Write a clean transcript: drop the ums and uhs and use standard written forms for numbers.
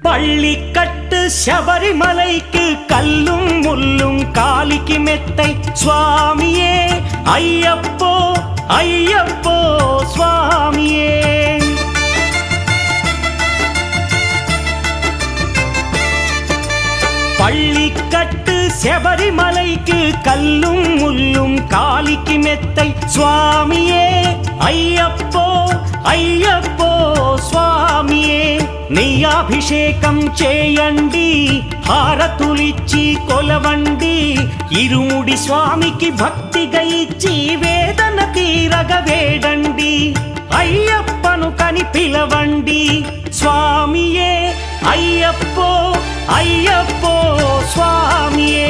பள்ளிக்கட்டு சபரிமலைக்கு கல்லும் முள்ளும் காலிக்கு மெத்தை சுவாமியே ஐயப்போ ஐயப்போ சுவாமியே. பள்ளிக்கட்டு சபரிமலைக்கு கல்லும் முள்ளும் காலிக்கு மெத்தை சுவாமியே ஐயப்போ ஐயப்போ స్వామియే. నీ అభిషేకం చేయండి హారతులిచ్చి కొలవండి ఇరుముడి స్వామికి భక్తిగా ఇచ్చి వేదన తీరగ వేడండి అయ్యప్పను కని పిలవండి స్వామియే అయ్యప్పో అయ్యప్పో స్వామియే.